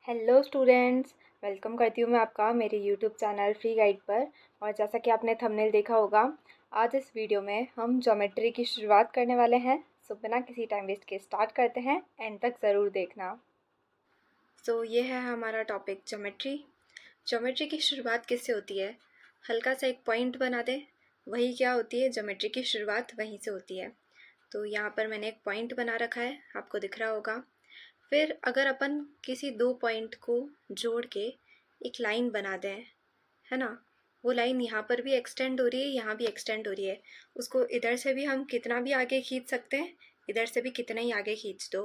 Hello students, welcome करती हूँ मैं आपका मेरे यूट्यूब चैनल फ्री गाइड पर। और जैसा कि आपने थंबनेल देखा होगा, आज इस वीडियो में हम ज्योमेट्री की शुरुआत करने वाले हैं। सो बिना किसी टाइम वेस्ट के स्टार्ट करते हैं, एंड तक ज़रूर देखना। सो ये है हमारा टॉपिक ज्योमेट्री। ज्योमेट्री की शुरुआत किससे होती है? हल्का सा एक पॉइंट बना दें, वही क्या होती है, ज्योमेट्री की शुरुआत वहीं से होती है। तो यहाँ पर मैंने एक पॉइंट बना रखा है, आपको दिख रहा होगा। फिर अगर अपन किसी दो पॉइंट को जोड़ के एक लाइन बना दें, है ना, वो लाइन यहाँ पर भी एक्सटेंड हो रही है, यहाँ भी एक्सटेंड हो रही है। उसको इधर से भी हम कितना भी आगे खींच सकते हैं, इधर से भी कितना ही आगे खींच दो।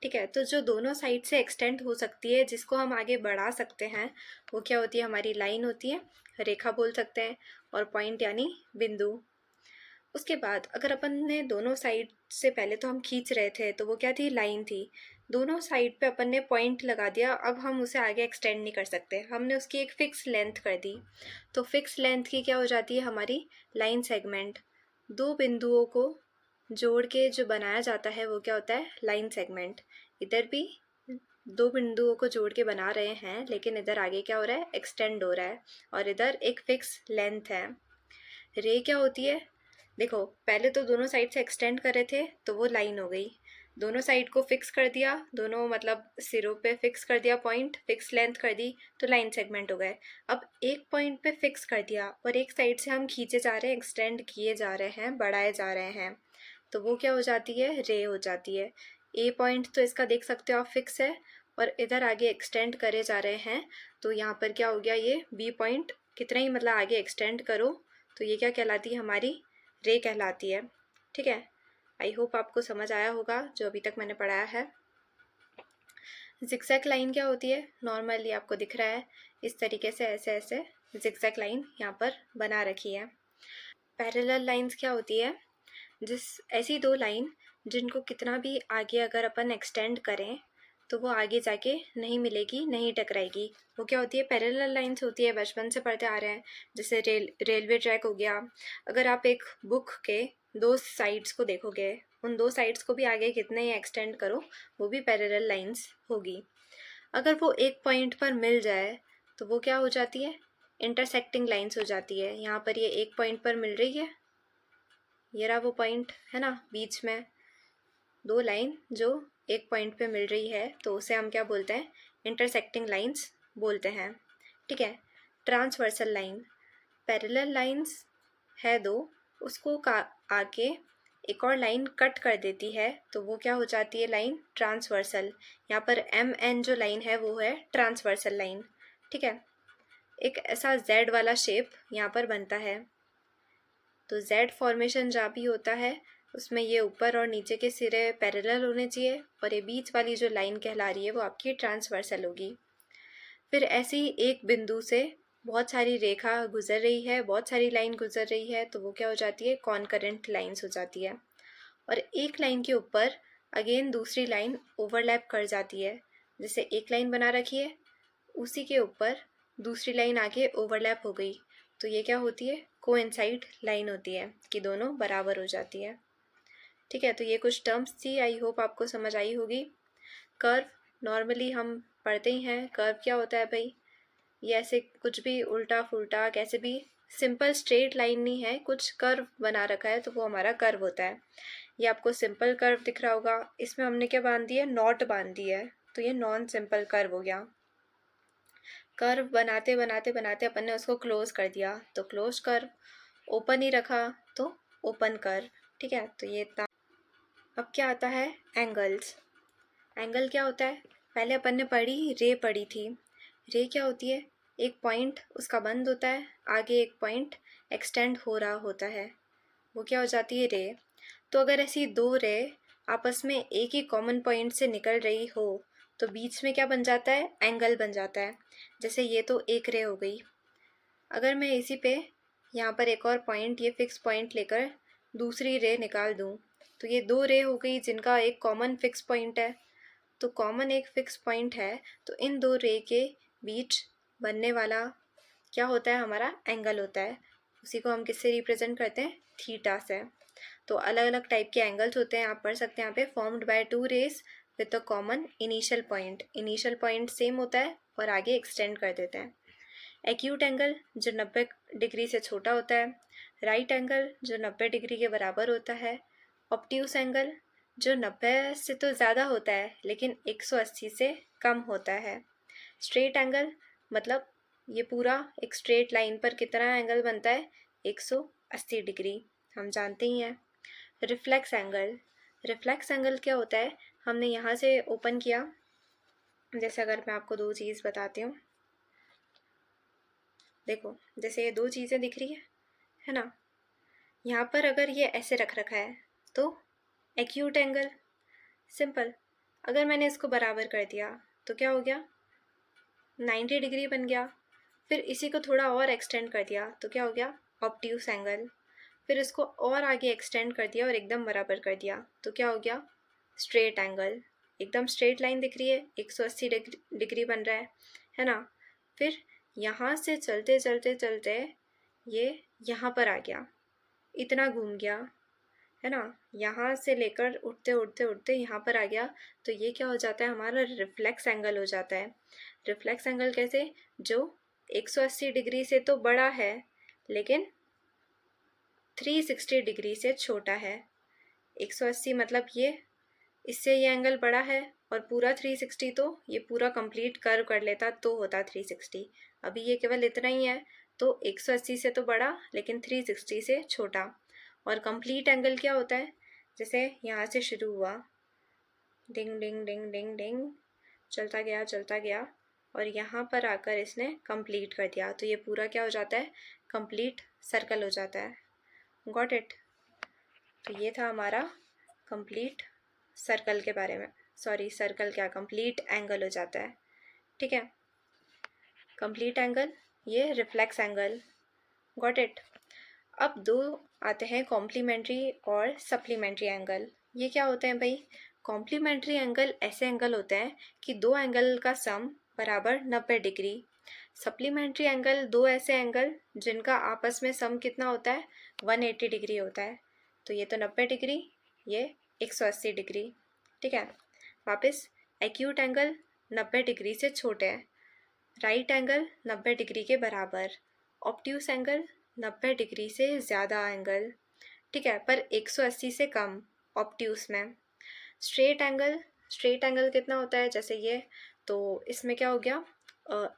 ठीक है, तो जो दोनों साइड से एक्सटेंड हो सकती है, जिसको हम आगे बढ़ा सकते हैं, वो क्या होती है? हमारी लाइन होती है, रेखा बोल सकते हैं, और पॉइंट यानी बिंदु। उसके बाद अगर अपन ने दोनों साइड से, पहले तो हम खींच रहे थे तो वो क्या थी? लाइन थी। दोनों साइड पे अपन ने पॉइंट लगा दिया, अब हम उसे आगे एक्सटेंड नहीं कर सकते, हमने उसकी एक फ़िक्स लेंथ कर दी। तो फिक्स लेंथ की क्या हो जाती है? हमारी लाइन सेगमेंट। दो बिंदुओं को जोड़ के जो बनाया जाता है वो क्या होता है? Line segment. इधर भी दो बिंदुओं को जोड़ के बना रहे हैं, लेकिन इधर आगे क्या हो रहा है? एक्सटेंड हो रहा है, और इधर एक फ़िक्स लेंथ है। रे क्या होती है? देखो, पहले तो दोनों साइड से एक्सटेंड कर रहे थे तो वो लाइन हो गई। दोनों साइड को फिक्स कर दिया, दोनों मतलब सिरों पे फिक्स कर दिया, पॉइंट फिक्स लेंथ कर दी, तो लाइन सेगमेंट हो गए। अब एक पॉइंट पे फिक्स कर दिया और एक साइड से हम खींचे जा रहे हैं, एक्सटेंड किए जा रहे हैं, बढ़ाए जा रहे हैं, तो वो क्या हो जाती है? रे हो जाती है। ए पॉइंट तो इसका देख सकते हो आप, फिक्स है, और इधर आगे एक्सटेंड करे जा रहे हैं, तो यहाँ पर क्या हो गया? ये बी पॉइंट कितना ही मतलब आगे एक्सटेंड करो तो ये क्या कहलाती है? हमारी रे कहलाती है। ठीक है, आई होप आपको समझ आया होगा जो अभी तक मैंने पढ़ाया है। जिगजैग लाइन क्या होती है? नॉर्मली आपको दिख रहा है इस तरीके से, ऐसे ऐसे जिगजैग लाइन यहाँ पर बना रखी है। पैरेलल लाइंस क्या होती है? ऐसी दो लाइन जिनको कितना भी आगे अगर अपन एक्सटेंड करें तो वो आगे जाके नहीं मिलेगी, नहीं टकराएगी, वो क्या होती है? पैरेलल लाइंस होती है। बचपन से पढ़ते आ रहे हैं, जैसे रेलवे ट्रैक हो गया। अगर आप एक बुक के दो साइड्स को देखोगे, उन दो साइड्स को भी आगे कितने ही एक्सटेंड करो, वो भी पैरेलल लाइंस होगी। अगर वो एक पॉइंट पर मिल जाए तो वो क्या हो जाती है? इंटरसेक्टिंग लाइंस हो जाती है। यहाँ पर ये एक पॉइंट पर मिल रही है, ये रहा वो पॉइंट, है ना, बीच में दो लाइन जो एक पॉइंट पे मिल रही है, तो उसे हम क्या बोलते हैं? इंटरसेक्टिंग लाइंस बोलते हैं। ठीक है। ट्रांसवर्सल लाइन, पैरेलल लाइंस है दो, उसको का आके एक और लाइन कट कर देती है, तो वो क्या हो जाती है? Line transversal. यहाँ पर एम एन जो लाइन है वो है ट्रांसवर्सल लाइन। ठीक है। एक ऐसा जेड वाला शेप यहाँ पर बनता है, तो जेड फॉर्मेशन जहाँ भी होता है उसमें ये ऊपर और नीचे के सिरे पैरेलल होने चाहिए, और ये बीच वाली जो लाइन कहला रही है वो आपकी ट्रांसवर्सल होगी। फिर ऐसी एक बिंदु से बहुत सारी रेखा गुजर रही है, बहुत सारी लाइन गुजर रही है, तो वो क्या हो जाती है? कॉनकरेंट लाइंस हो जाती है। और एक लाइन के ऊपर अगेन दूसरी लाइन ओवरलैप कर जाती है। जैसे एक लाइन बना रखी है, उसी के ऊपर दूसरी लाइन आके ओवरलैप हो गई, तो ये क्या होती है? कोइंसाइड लाइन होती है, कि दोनों बराबर हो जाती है। ठीक है, तो ये कुछ टर्म्स थी, आई होप आपको समझ आई होगी। कर्व नॉर्मली हम पढ़ते ही हैं। कर्व क्या होता है भाई? ये ऐसे कुछ भी उल्टा फुल्टा कैसे भी, सिंपल स्ट्रेट लाइन नहीं है, कुछ कर्व बना रखा है तो वो हमारा कर्व होता है। ये आपको सिंपल कर्व दिख रहा होगा, इसमें हमने क्या बांध दिया? नॉट बांध दी है, तो ये नॉन सिंपल कर्व हो गया। कर्व बनाते बनाते बनाते अपन ने उसको क्लोज कर दिया, तो क्लोज कर्व। ओपन ही रखा तो ओपन कर्व। ठीक है, तो ये इतना। अब क्या आता है? एंगल्स। एंगल क्या होता है? पहले अपन ने रे पढ़ी थी। रे क्या होती है? एक पॉइंट उसका बंद होता है, आगे एक पॉइंट एक्सटेंड हो रहा होता है, वो क्या हो जाती है? रे। तो अगर ऐसी दो रे आपस में एक ही कॉमन पॉइंट से निकल रही हो, तो बीच में क्या बन जाता है? एंगल बन जाता है। जैसे ये तो एक रे हो गई, अगर मैं इसी पे यहाँ पर एक और पॉइंट, ये फिक्स पॉइंट लेकर दूसरी रे निकाल दूँ, तो ये दो रे हो गई जिनका एक कॉमन फिक्स पॉइंट है। तो कॉमन एक फिक्स पॉइंट है, तो इन दो रे के बीच बनने वाला क्या होता है? हमारा एंगल होता है। उसी को हम किससे रिप्रेजेंट करते हैं? थीटा से। तो अलग अलग टाइप के एंगल्स होते हैं, आप पढ़ सकते हैं यहाँ पे। Formed by two rays with a common initial point. Initial point same होता है और आगे एक्सटेंड कर देते हैं। एक्यूट एंगल जो 90 डिग्री से छोटा होता है। राइट एंगल जो 90 डिग्री के बराबर होता है। ऑब्ट्यूस एंगल जो 90 से तो ज़्यादा होता है लेकिन 180 से कम होता है। स्ट्रेट एंगल मतलब ये पूरा एक स्ट्रेट लाइन पर कितना एंगल बनता है, 180 डिग्री, हम जानते ही हैं। रिफ्लेक्स एंगल, रिफ्लेक्स एंगल क्या होता है, हमने यहाँ से ओपन किया, जैसे अगर मैं आपको दो चीज़ बताती हूँ, देखो जैसे ये दो चीज़ें दिख रही है ना, यहाँ पर अगर ये ऐसे रख रखा है तो एक्यूट एंगल, सिंपल। अगर मैंने इसको बराबर कर दिया तो क्या हो गया, 90 डिग्री बन गया। फिर इसी को थोड़ा और एक्सटेंड कर दिया तो क्या हो गया, ऑब्ट्यूस एंगल। फिर इसको और आगे एक्सटेंड कर दिया और एकदम बराबर कर दिया तो क्या हो गया, स्ट्रेट एंगल। एकदम स्ट्रेट लाइन दिख रही है, 180 डिग्री बन रहा है ना। फिर यहाँ से चलते चलते चलते ये यहाँ पर आ गया, इतना घूम गया, है ना। यहाँ से लेकर उठते उठते उठते यहाँ पर आ गया तो ये क्या हो जाता है, हमारा रिफ्लेक्स एंगल हो जाता है। रिफ्लेक्स एंगल कैसे, जो 180 डिग्री से तो बड़ा है लेकिन 360 डिग्री से छोटा है। 180 मतलब ये, इससे ये एंगल बड़ा है और पूरा 360 तो ये पूरा कंप्लीट कर्व कर लेता तो होता 360। अभी ये केवल इतना ही है तो 180 से तो बड़ा लेकिन 360 से छोटा। और कंप्लीट एंगल क्या होता है, जैसे यहाँ से शुरू हुआ, डिंग डिंग डिंग डिंग डिंग चलता गया और यहाँ पर आकर इसने कंप्लीट कर दिया तो ये पूरा क्या हो जाता है, कंप्लीट सर्कल हो जाता है। Got it. तो ये था हमारा कंप्लीट सर्कल के बारे में, सॉरी सर्कल क्या, कंप्लीट एंगल हो जाता है, ठीक है। कंप्लीट एंगल, ये रिफ्लेक्स एंगल, गॉट इट। अब दो आते हैं कॉम्प्लीमेंट्री और सप्लीमेंट्री एंगल। ये क्या होते हैं भाई, कॉम्प्लीमेंट्री एंगल ऐसे एंगल होते हैं कि दो एंगल का सम बराबर 90 डिग्री। सप्लीमेंट्री एंगल दो ऐसे एंगल जिनका आपस में सम कितना होता है, 180 डिग्री होता है। तो ये तो 90 डिग्री, ये 180 डिग्री, ठीक है। वापस एक्यूट एंगल 90 डिग्री से छोटे हैं, राइट एंगल 90 डिग्री के बराबर, ऑब्ट्यूस एंगल 90 डिग्री से ज़्यादा एंगल, ठीक है, पर 180 से कम ऑब्ट्यूस में। स्ट्रेट एंगल, स्ट्रेट एंगल कितना होता है, जैसे ये, तो इसमें क्या हो गया,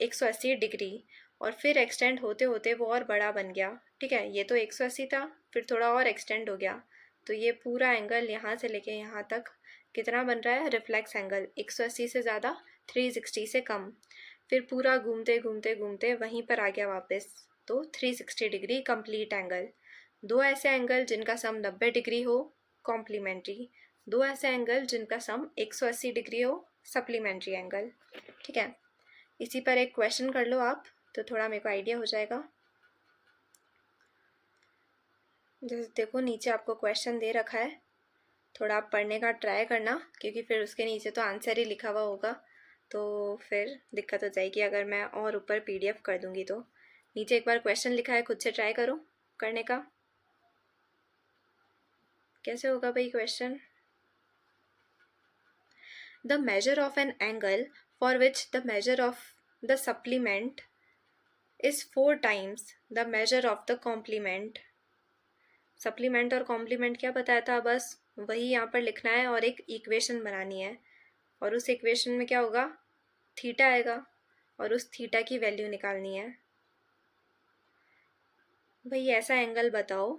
180 डिग्री और फिर एक्सटेंड होते होते वो और बड़ा बन गया, ठीक है। ये तो 180 था, फिर थोड़ा और एक्सटेंड हो गया तो ये पूरा एंगल यहाँ से लेके यहाँ तक कितना बन रहा है, रिफ्लेक्स एंगल, 180 से ज़्यादा, 360 से कम। फिर पूरा घूमते घूमते घूमते वहीं पर आ गया वापस, तो 360 डिग्री कंप्लीट एंगल। दो ऐसे एंगल जिनका सम 90 डिग्री हो, कॉम्प्लीमेंट्री। दो ऐसे एंगल जिनका सम 180 डिग्री हो, सप्लीमेंट्री एंगल, ठीक है। इसी पर एक क्वेश्चन कर लो आप तो थोड़ा मेरे को आइडिया हो जाएगा। जैसे देखो नीचे आपको क्वेश्चन दे रखा है, थोड़ा आप पढ़ने का ट्राई करना क्योंकि फिर उसके नीचे तो आंसर ही लिखा हुआ होगा तो फिर दिक्कत हो जाएगी अगर मैं और ऊपर PDF कर दूंगी तो। नीचे एक बार क्वेश्चन लिखा है, खुद से ट्राई करो करने का। कैसे होगा भाई question, the measure of an angle for which the measure of the supplement is 4 times the measure of the complement. Supplement और कॉम्प्लीमेंट क्या बताया था, बस वही यहाँ पर लिखना है और एक इक्वेशन बनानी है और उस इक्वेशन में क्या होगा, थीटा आएगा और उस थीटा की वैल्यू निकालनी है। भाई ऐसा एंगल बताओ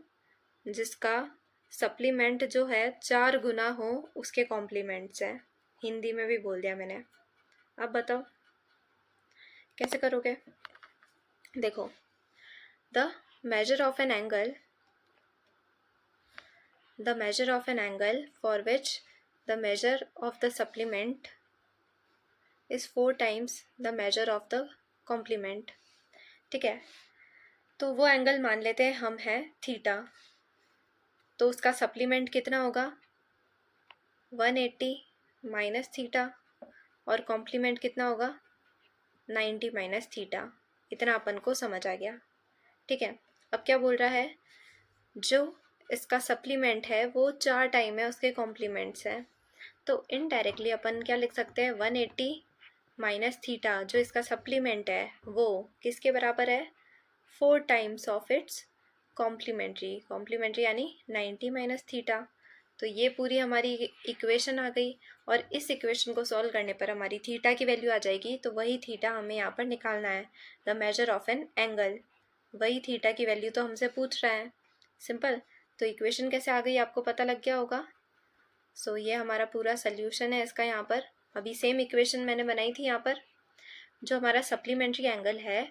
जिसका सप्लीमेंट जो है 4 गुना हो उसके कॉम्प्लीमेंट से। हिंदी में भी बोल दिया मैंने, अब बताओ कैसे करोगे। देखो, the measure of an angle for which the measure of the supplement is 4 times the measure of the complement, ठीक है। तो वो एंगल मान लेते हैं हम है थीटा, तो उसका सप्लीमेंट कितना होगा, 180 माइनस थीटा और कॉम्प्लीमेंट कितना होगा, 90 माइनस थीटा। इतना अपन को समझ आ गया, ठीक है। अब क्या बोल रहा है, जो इसका सप्लीमेंट है वो 4 टाइम है उसके कॉम्प्लीमेंट्स है, तो इनडायरेक्टली अपन क्या लिख सकते हैं, 180 माइनस थीटा जो इसका सप्लीमेंट है वो किसके बराबर है, 4 times of its complementary. Complementary यानी 90 माइनस थीटा। तो ये पूरी हमारी इक्वेशन आ गई, और इस इक्वेशन को सॉल्व करने पर हमारी थीटा की वैल्यू आ जाएगी। तो वही थीटा हमें यहाँ पर निकालना है, the measure of an angle. वही थीटा की वैल्यू तो हमसे पूछ रहा है, सिंपल। तो इक्वेशन कैसे आ गई आपको पता लग गया होगा। सो ये हमारा पूरा सोल्यूशन है इसका। यहाँ पर अभी सेम इक्वेशन मैंने बनाई थी। यहाँ पर जो हमारा सप्लीमेंट्री एंगल है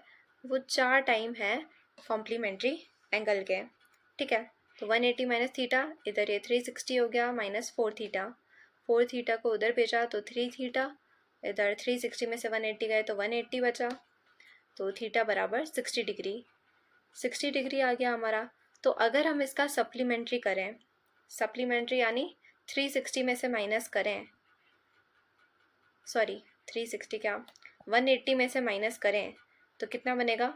वो 4 टाइम है कॉम्प्लीमेंट्री एंगल के, ठीक है। तो 180 माइनस थीटा, इधर ये 360 हो गया, माइनस 4 थीटा। 4 थीटा को उधर भेजा तो 3 थीटा, इधर 360 में से 180 गए तो 180 बचा। तो थीटा बराबर 60 डिग्री। 60 डिग्री आ गया हमारा। तो अगर हम इसका सप्लीमेंट्री करें, सप्लीमेंट्री यानी 360 में से माइनस करें, सॉरी 360 क्या, 180 में से माइनस करें तो कितना बनेगा,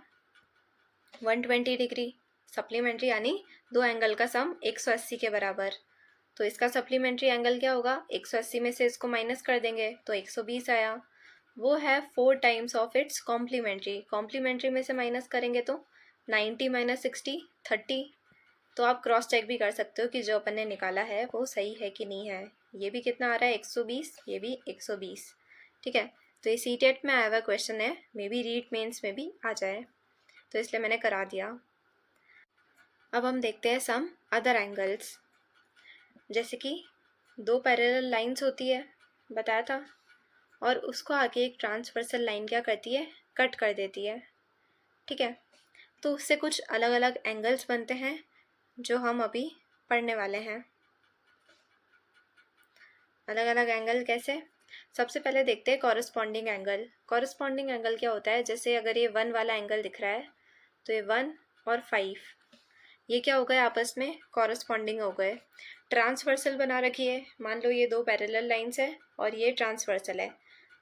120 डिग्री। सप्लीमेंट्री यानी दो एंगल का सम 180 के बराबर। तो इसका सप्लीमेंट्री एंगल क्या होगा, 180 में से इसको माइनस कर देंगे तो 120 आया। वो है 4 times of its complementary. Complementary में से माइनस करेंगे तो 90 माइनस 60 30। तो आप क्रॉस चेक भी कर सकते हो कि जो अपन ने निकाला है वो सही है कि नहीं है। ये भी कितना आ रहा है, 120, ये भी 120, ठीक है। तो ये सीटेट में आया हुआ क्वेश्चन है, मे बी रीट मेंस में भी आ जाए, तो इसलिए मैंने करा दिया। अब हम देखते हैं सम अदर एंगल्स। जैसे कि दो पैरेलल लाइंस होती है, बताया था, और उसको आगे एक ट्रांसवर्सल लाइन क्या करती है, कट कर देती है, ठीक है। तो उससे कुछ अलग अलग एंगल्स बनते हैं जो हम अभी पढ़ने वाले हैं। अलग अलग एंगल कैसे, सबसे पहले देखते हैं कॉरस्पॉन्डिंग एंगल। कॉरस्पॉन्डिंग एंगल क्या होता है, जैसे अगर ये 1 वाला एंगल दिख रहा है तो ये 1 और 5 ये क्या हो गए, आपस में कॉरस्पॉन्डिंग हो गए। ट्रांसवर्सल बना रखी है, मान लो ये दो पैरेलल लाइंस है और ये ट्रांसवर्सल है,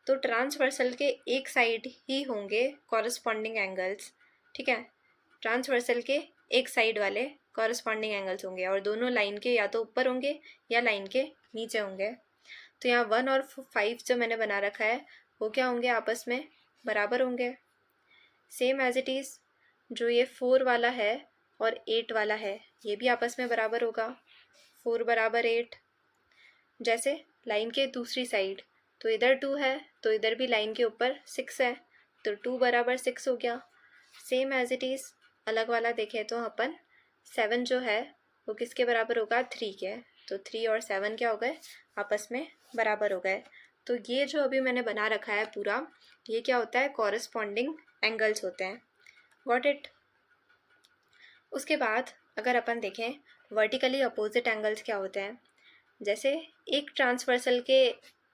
तो ट्रांसवर्सल के एक साइड ही होंगे कॉरस्पॉन्डिंग एंगल्स, ठीक है। ट्रांसवर्सल के एक साइड वाले कॉरस्पॉन्डिंग एंगल्स होंगे, और दोनों लाइन के या तो ऊपर होंगे या लाइन के नीचे होंगे। तो यहाँ 1 और 5 जो मैंने बना रखा है वो क्या होंगे, आपस में बराबर होंगे। सेम एज इट इज़ जो ये 4 वाला है और 8 वाला है ये भी आपस में बराबर होगा, 4 बराबर 8। जैसे लाइन के दूसरी साइड, तो इधर 2 है तो इधर भी लाइन के ऊपर 6 है, तो 2 बराबर 6 हो गया। सेम एज इट इज़ अलग वाला देखें तो अपन 7 जो है वो किसके बराबर होगा, 3 के। तो 3 और 7 क्या हो गए, आपस में बराबर हो गए। तो ये जो अभी मैंने बना रखा है पूरा, ये क्या होता है, कॉरस्पॉन्डिंग एंगल्स होते हैं। Got it. उसके बाद अगर अपन देखें वर्टिकली अपोजिट एंगल्स क्या होते हैं, जैसे एक ट्रांसवर्सल के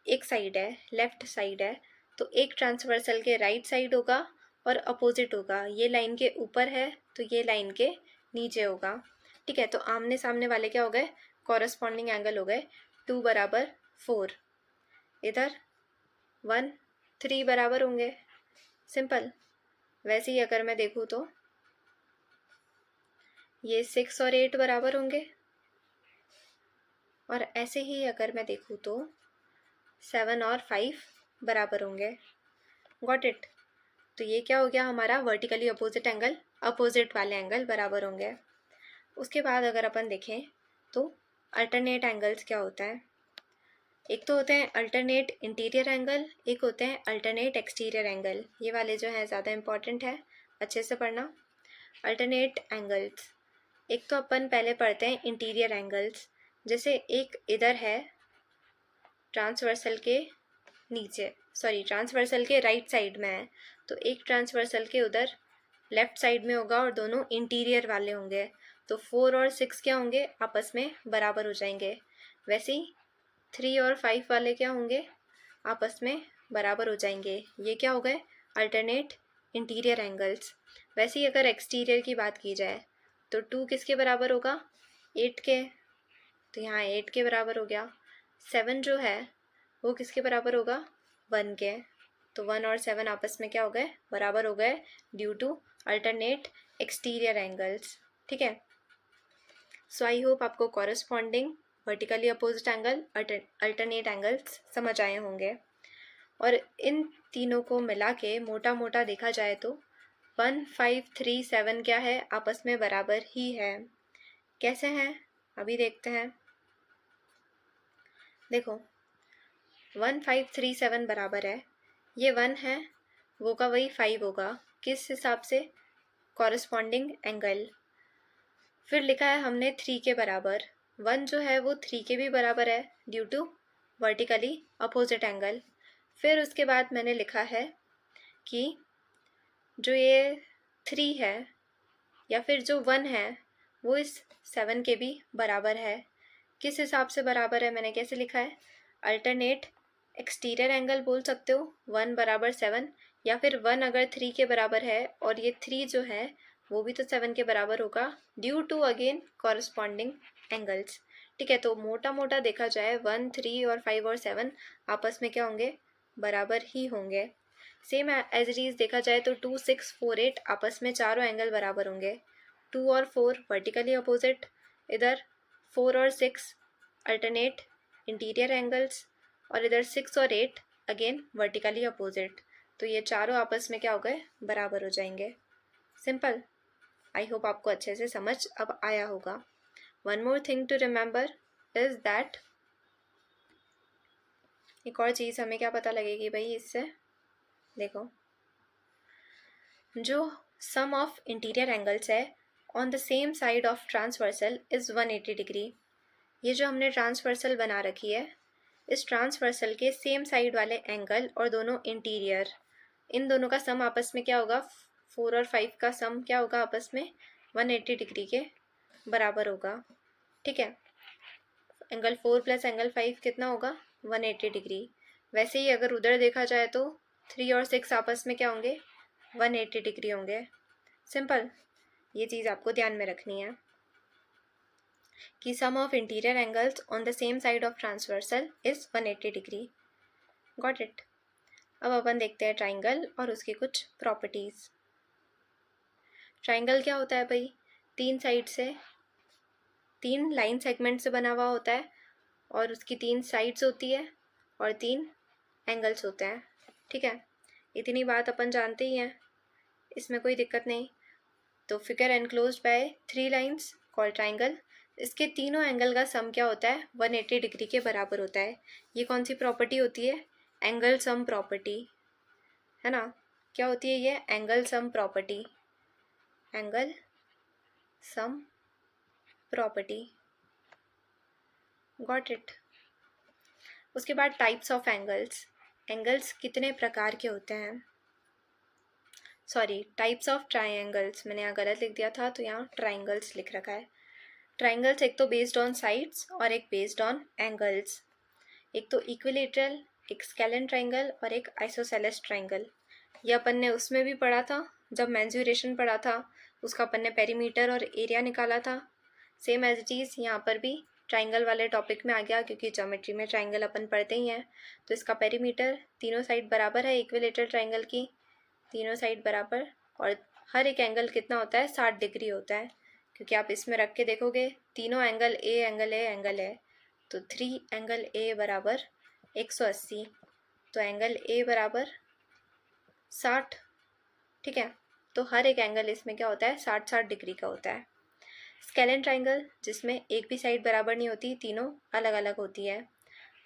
एक साइड है, लेफ्ट साइड है, तो एक ट्रांसवर्सल के राइट साइड होगा और अपोजिट होगा। ये लाइन के ऊपर है तो ये लाइन के नीचे होगा, ठीक है। तो आमने सामने वाले क्या हो गए, कॉरस्पॉन्डिंग एंगल हो गए। 2 बराबर 4, इधर 1 3 बराबर होंगे, सिंपल। वैसे ही अगर मैं देखूँ तो ये 6 और 8 बराबर होंगे, और ऐसे ही अगर मैं देखूँ तो 7 और 5 बराबर होंगे। Got it. तो ये क्या हो गया हमारा वर्टिकली अपोजिट एंगल, अपोजिट वाले एंगल बराबर होंगे। उसके बाद अगर अपन देखें तो अल्टरनेट एंगल्स क्या होता है, एक तो होते हैं अल्टरनेट इंटीरियर एंगल, एक होते हैं अल्टरनेट एक्सटीरियर एंगल। ये वाले जो हैं ज़्यादा इंपॉर्टेंट है, अच्छे से पढ़ना। अल्टरनेट एंगल्स, एक तो अपन पहले पढ़ते हैं इंटीरियर एंगल्स। जैसे एक इधर है ट्रांसवर्सल के नीचे, सॉरी ट्रांसवर्सल के राइट साइड में है, तो एक ट्रांसवर्सल के उधर लेफ्ट साइड में होगा और दोनों इंटीरियर वाले होंगे। तो 4 और 6 क्या होंगे, आपस में बराबर हो जाएंगे। वैसे ही 3 और 5 वाले क्या होंगे, आपस में बराबर हो जाएंगे। ये क्या हो गए, अल्टरनेट इंटीरियर एंगल्स। वैसे ही अगर एक्सटीरियर की बात की जाए तो 2 किसके बराबर होगा, 8 के, तो यहाँ 8 के बराबर हो गया। 7 जो है वो किसके बराबर होगा, 1 के। तो 1 और 7 आपस में क्या हो गए, बराबर हो गए, due to alternate exterior angles, ठीक है। सो आई होप आपको corresponding vertically opposite angle, alternate angles समझ आए होंगे। और इन तीनों को मिला के मोटा मोटा देखा जाए तो 1537 क्या है, आपस में बराबर ही है। कैसे हैं अभी देखते हैं। देखो 1537 बराबर है, ये 1 है, वो का वही 5 होगा, किस हिसाब से, कॉरस्पॉन्डिंग एंगल। फिर लिखा है हमने 3 के बराबर, 1 जो है वो 3 के भी बराबर है due to vertically opposite angle. फिर उसके बाद मैंने लिखा है कि जो ये 3 है या फिर जो 1 है वो इस 7 के भी बराबर है। किस हिसाब से बराबर है, मैंने कैसे लिखा है, अल्टरनेट एक्सटीरियर एंगल बोल सकते हो, 1 बराबर 7, या फिर 1 अगर 3 के बराबर है और ये 3 जो है वो भी तो 7 के बराबर होगा due to again corresponding angles. ठीक है, तो मोटा मोटा देखा जाए 1, 3 और 5 और 7 आपस में क्या होंगे, बराबर ही होंगे। सेम एज इट इज देखा जाए तो 2, 6, 4, 8 आपस में चारों एंगल बराबर होंगे। 2 और 4 वर्टिकली अपोजिट, इधर 4 और 6 अल्टरनेट इंटीरियर एंगल्स, और इधर 6 और 8 अगेन वर्टिकली अपोजिट। तो ये चारों आपस में क्या हो गए, बराबर हो जाएंगे। सिंपल। आई होप आपको अच्छे से समझ अब आया होगा। One more thing to remember is that, एक और चीज़ हमें क्या पता लगेगी भाई इससे, देखो जो सम ऑफ इंटीरियर एंगल्स है on the same side of transversal is 180 degree. ये जो हमने ट्रांसवर्सल बना रखी है, इस ट्रांसवर्सल के सेम साइड वाले एंगल और दोनों इंटीरियर, इन दोनों का सम आपस में क्या होगा, 4 और 5 का सम क्या होगा आपस में 180 डिग्री के बराबर होगा। ठीक है, एंगल 4 प्लस एंगल 5 कितना होगा, 180 डिग्री। वैसे ही अगर उधर देखा जाए तो 3 और 6 आपस में क्या होंगे, 180 डिग्री होंगे। सिंपल, ये चीज़ आपको ध्यान में रखनी है कि sum of interior angles on the same side of transversal is 180 degree. Got it. अब अपन देखते हैं ट्राइंगल और उसकी कुछ प्रॉपर्टीज़। ट्राइंगल क्या होता है भाई, 3 साइड से, 3 लाइन सेगमेंट से बना हुआ होता है और उसकी 3 साइड्स होती है और 3 एंगल्स होते हैं। ठीक है, इतनी बात अपन जानते ही हैं, इसमें कोई दिक्कत नहीं। तो figure enclosed bye 3 lines called triangle, इसके तीनों एंगल का सम क्या होता है, 180 डिग्री के बराबर होता है। ये कौन सी प्रॉपर्टी होती है, एंगल सम प्रॉपर्टी, है ना। क्या होती है ये, angle sum property, angle sum property. Got it. उसके बाद टाइप्स ऑफ एंगल्स, एंगल्स कितने प्रकार के होते हैं, सॉरी टाइप्स ऑफ ट्राइंगल्स, मैंने यहाँ गलत लिख दिया था तो यहाँ ट्राइंगल्स लिख रखा है। ट्राइंगल्स एक तो बेस्ड ऑन साइड्स और एक बेस्ड ऑन एंगल्स, एक तो इक्विलेटरल, एक स्केलन ट्राइंगल और एक आइसोसेलेस ट्राइंगल। ये अपन ने उसमें भी पढ़ा था, जब मेंसुरेशन पढ़ा था उसका अपन ने पेरीमीटर और एरिया निकाला था। सेम एज इट इज़ यहाँ पर भी ट्राइंगल वाले टॉपिक में आ गया, क्योंकि ज्योमेट्री में ट्राइंगल अपन पढ़ते ही हैं। तो इसका पेरीमीटर तीनों साइड बराबर है, इक्विलेटरल ट्राइंगल की तीनों साइड बराबर, और हर एक एंगल कितना होता है, 60 डिग्री होता है। क्योंकि आप इसमें रख के देखोगे तीनों angle A angle A angle है, तो 3 एंगल ए बराबर 180, तो एंगल ए बराबर 60। ठीक है, तो हर एक एंगल इसमें क्या होता है, 60-60 डिग्री का होता है। स्केलन ट्राइंगल जिसमें एक भी साइड बराबर नहीं होती, तीनों अलग अलग होती है।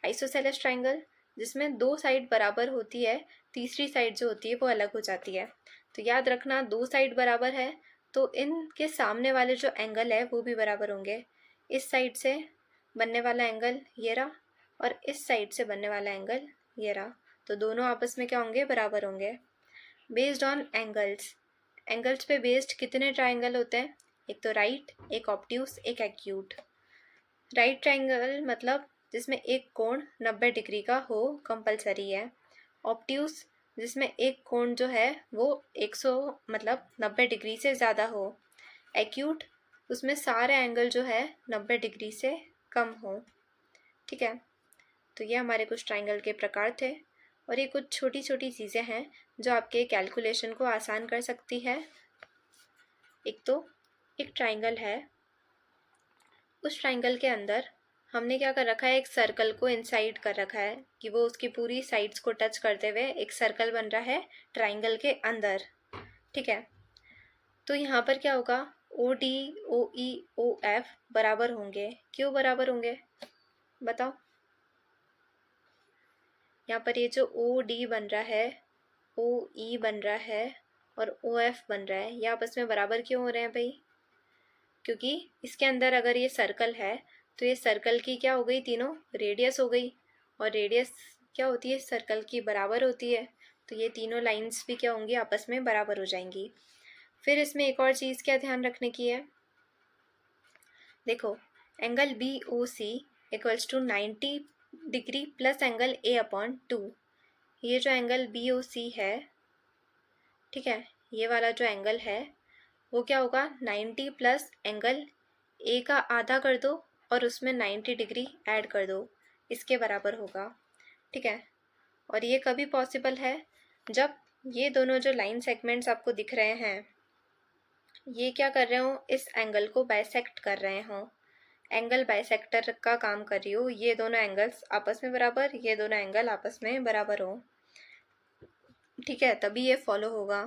आइसोसेलेस ट्राइंगल जिसमें 2 साइड बराबर होती है, तीसरी साइड जो होती है वो अलग हो जाती है। तो याद रखना 2 साइड बराबर है तो इनके सामने वाले जो एंगल है वो भी बराबर होंगे। इस साइड से बनने वाला एंगल ये रहा और इस साइड से बनने वाला एंगल ये रहा, तो दोनों आपस में क्या होंगे, बराबर होंगे। बेस्ड ऑन एंगल्स, एंगल्स पे बेस्ड कितने ट्राइंगल होते हैं, एक तो राइट, एक ऑब्ट्यूस, एक एक्यूट। राइट ट्राइंगल मतलब जिसमें एक कोण 90 डिग्री का हो कंपलसरी है। ऑब्ट्यूस जिसमें एक कोण जो है वो 100 मतलब 90 डिग्री से ज़्यादा हो। एक्यूट उसमें सारे एंगल जो है 90 डिग्री से कम हो। ठीक है, तो ये हमारे कुछ ट्राइंगल के प्रकार थे, और ये कुछ छोटी छोटी चीज़ें हैं जो आपके कैलकुलेशन को आसान कर सकती है। एक तो एक ट्राइंगल है, उस ट्राइंगल के अंदर हमने क्या कर रखा है, एक सर्कल को इनसाइड कर रखा है कि वो उसकी पूरी साइड्स को टच करते हुए एक सर्कल बन रहा है ट्राइंगल के अंदर। ठीक है, तो यहाँ पर क्या होगा, ओ डी, ओ ई, ओ एफ बराबर होंगे। क्यों बराबर होंगे बताओ। यहाँ पर ये जो ओ डी बन रहा है, ओ ई बन रहा है और ओ एफ बन रहा है, ये आपस में बराबर क्यों हो रहे हैं भाई? क्योंकि इसके अंदर अगर ये सर्कल है तो ये सर्कल की क्या हो गई, तीनों रेडियस हो गई, और रेडियस क्या होती है, सर्कल की बराबर होती है। तो ये तीनों लाइंस भी क्या होंगी, आपस में बराबर हो जाएंगी। फिर इसमें एक और चीज़ क्या ध्यान रखने की है, देखो angle B O C equals to 90 degree plus angle A upon 2। ये जो एंगल बी ओ सी है, ठीक है, ये वाला जो एंगल है वो क्या होगा, 90 प्लस एंगल ए का आधा कर दो और उसमें 90 डिग्री ऐड कर दो, इसके बराबर होगा। ठीक है, और ये कभी पॉसिबल है, जब ये दोनों जो लाइन सेगमेंट्स आपको दिख रहे हैं ये क्या कर रहे हो, इस एंगल को बाइसेक्ट कर रहे हो। एंगल बाइसेक्टर का काम कर रही हो, ये दोनों एंगल्स आपस में बराबर, ये दोनों एंगल आपस में बराबर हो। ठीक है, तभी ये फॉलो होगा।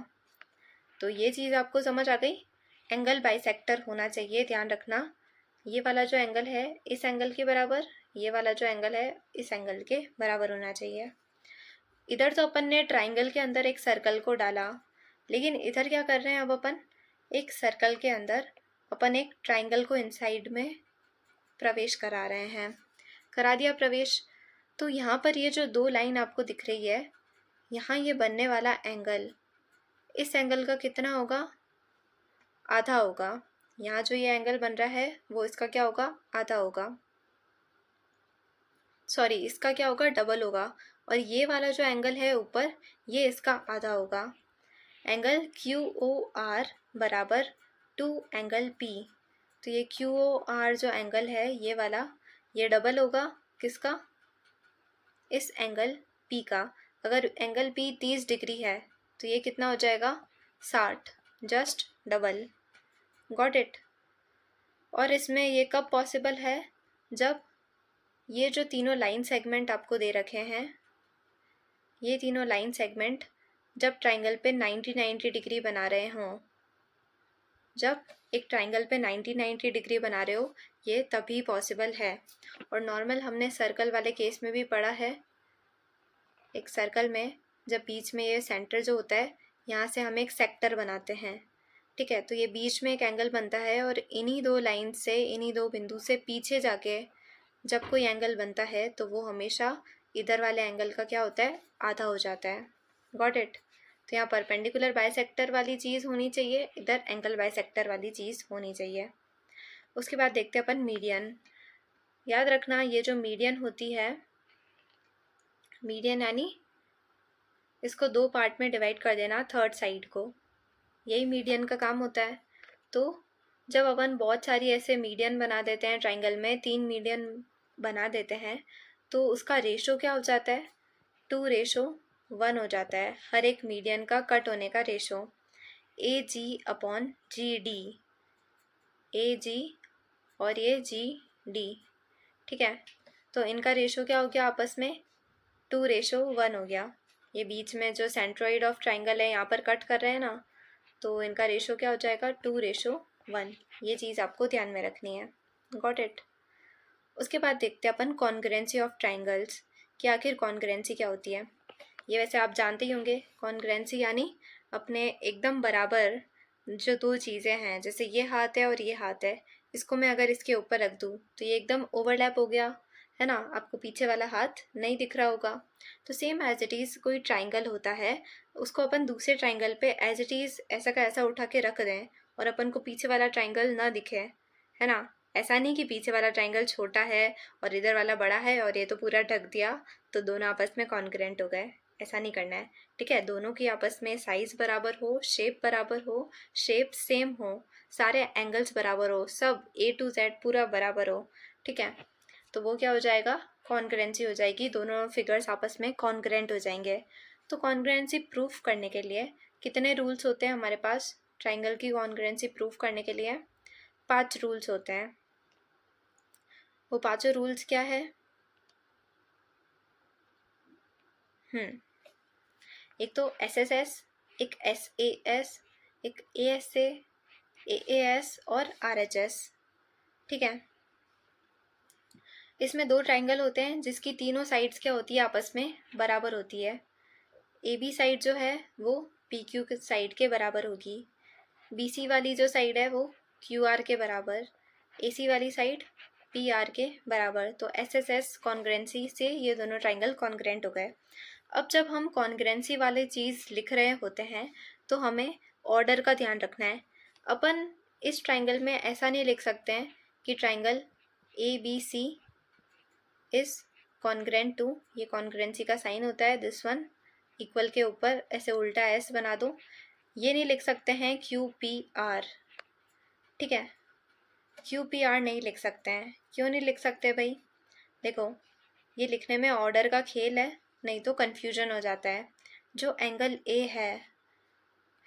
तो ये चीज़ आपको समझ आ गई, एंगल बाइसेक्टर होना चाहिए, ध्यान रखना। ये वाला जो एंगल है इस एंगल के बराबर, ये वाला जो एंगल है इस एंगल के बराबर होना चाहिए। इधर तो अपन ने ट्राइंगल के अंदर एक सर्कल को डाला, लेकिन इधर क्या कर रहे हैं, अब अपन एक सर्कल के अंदर अपन एक ट्राइंगल को इनसाइड में प्रवेश करा रहे हैं। करा दिया प्रवेश, तो यहाँ पर ये जो दो लाइन आपको दिख रही है, यहाँ ये बनने वाला एंगल, इस एंगल का कितना होगा, आधा होगा। यहाँ जो ये एंगल बन रहा है वो इसका क्या होगा, आधा होगा, सॉरी इसका क्या होगा, डबल होगा। और ये वाला जो एंगल है ऊपर, ये इसका आधा होगा। एंगल क्यू ओ आर बराबर 2 एंगल पी। तो ये क्यू ओ आर जो एंगल है ये वाला, ये डबल होगा किसका, इस एंगल पी का। अगर एंगल पी 30 डिग्री है तो ये कितना हो जाएगा, 60, जस्ट डबल। Got it. और इसमें ये कब पॉसिबल है, जब ये जो तीनों लाइन सेगमेंट आपको दे रखे हैं, ये तीनों लाइन सेगमेंट जब ट्राइंगल पे 90 डिग्री बना रहे हों, जब एक ट्राइंगल पे 90 डिग्री बना रहे हो, ये तभी पॉसिबल है। और नॉर्मल हमने सर्कल वाले केस में भी पढ़ा है, एक सर्कल में जब बीच में ये सेंटर जो होता है, यहाँ से हम एक सेक्टर बनाते हैं। ठीक है, तो ये बीच में एक एंगल बनता है और इन्हीं दो लाइन से, इन्हीं दो बिंदु से पीछे जाके जब कोई एंगल बनता है तो वो हमेशा इधर वाले एंगल का क्या होता है, आधा हो जाता है। Got it. तो यहाँ परपेंडिकुलर बाइसेक्टर वाली चीज़ होनी चाहिए, इधर एंगल बाइसेक्टर वाली चीज़ होनी चाहिए। उसके बाद देखते हैं अपन मीडियन। याद रखना, ये जो मीडियन होती है, मीडियन यानी इसको दो पार्ट में डिवाइड कर देना, थर्ड साइड को, यही मीडियन का काम होता है। तो जब अपन बहुत सारी ऐसे मीडियन बना देते हैं ट्राइंगल में, 3 मीडियन बना देते हैं, तो उसका रेशो क्या हो जाता है, 2:1 हो जाता है, हर एक मीडियन का कट होने का रेशो। ए जी अपॉन जी डी, ए जी और ये जी डी। ठीक है, तो इनका रेशो क्या हो गया आपस में, 2:1 हो गया। ये बीच में जो सेंट्रोइड ऑफ ट्राइंगल है यहाँ पर कट कर रहे हैं ना, तो इनका रेशो क्या हो जाएगा, 2:1। ये चीज़ आपको ध्यान में रखनी है। Got it. उसके बाद देखते हैं अपन कॉन्ग्रुएंसी ऑफ ट्राइंगल्स, कि आखिर कॉन्ग्रुएंसी क्या होती है। ये वैसे आप जानते ही होंगे, कॉन्ग्रुएंसी यानी अपने एकदम बराबर जो दो चीज़ें हैं, जैसे ये हाथ है और ये हाथ है, इसको मैं अगर इसके ऊपर रख दूँ तो ये एकदम ओवरलैप हो गया है ना, आपको पीछे वाला हाथ नहीं दिख रहा होगा। तो सेम एज इट इज़ कोई ट्राइंगल होता है, उसको अपन दूसरे ट्राइंगल पे एज इट इज़ ऐसा का ऐसा उठा के रख दें और अपन को पीछे वाला ट्राइंगल ना दिखे, है ना। ऐसा नहीं कि पीछे वाला ट्राइंगल छोटा है और इधर वाला बड़ा है और ये तो पूरा ढक दिया तो दोनों आपस में कॉन्ग्रुएंट हो गए, ऐसा नहीं करना है। ठीक है, दोनों की आपस में साइज़ बराबर हो, शेप बराबर हो, शेप सेम हो, सारे एंगल्स बराबर हो, सब A to Z पूरा बराबर हो। ठीक है, तो वो क्या हो जाएगा, कॉन्ग्रुएंसी हो जाएगी, दोनों फिगर्स आपस में कॉन्ग्रुएंट हो जाएंगे। तो कॉन्ग्रुएंसी प्रूफ करने के लिए कितने रूल्स होते हैं हमारे पास, ट्राइंगल की कॉन्ग्रुएंसी प्रूफ करने के लिए 5 रूल्स होते हैं। वो पांचों रूल्स क्या है? एक तो SSS, एक SAS, एक ASA, AAS और RHS। ठीक है, इसमें दो ट्राइंगल होते हैं जिसकी तीनों साइड्स क्या होती है, आपस में बराबर होती है। AB साइड जो है वो PQ साइड के बराबर होगी, BC वाली जो साइड है वो QR के बराबर, AC वाली साइड PR के बराबर। तो SSS कॉन्ग्रेंसी से ये दोनों ट्राइंगल कॉन्ग्रेंट हो गए। अब जब हम कॉन्ग्रेंसी वाली चीज़ लिख रहे होते हैं तो हमें ऑर्डर का ध्यान रखना है। अपन इस ट्राइंगल में ऐसा नहीं लिख सकते हैं कि triangle ABC is congruent to, ये कॉन्ग्रेंसी का साइन होता है, दिस वन इक्वल के ऊपर ऐसे उल्टा S बना दो। ये नहीं लिख सकते हैं QPR। ठीक है, QPR नहीं लिख सकते हैं। क्यों नहीं लिख सकते भाई? देखो, ये लिखने में ऑर्डर का खेल है, नहीं तो कन्फ्यूजन हो जाता है। जो एंगल A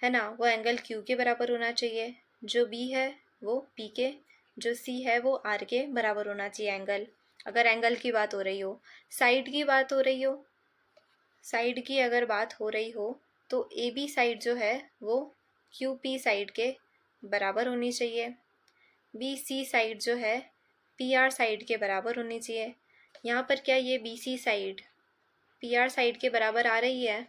है ना, वो एंगल Q के बराबर होना चाहिए, जो B है वो P के, जो C है वो R के बराबर होना चाहिए एंगल। अगर एंगल की बात हो रही हो, साइड की बात हो रही हो, साइड की अगर बात हो रही हो तो AB साइड जो है वो QP साइड के बराबर होनी चाहिए, BC साइड जो है PR साइड के बराबर होनी चाहिए। यहाँ पर क्या ये BC साइड PR साइड के बराबर आ रही है?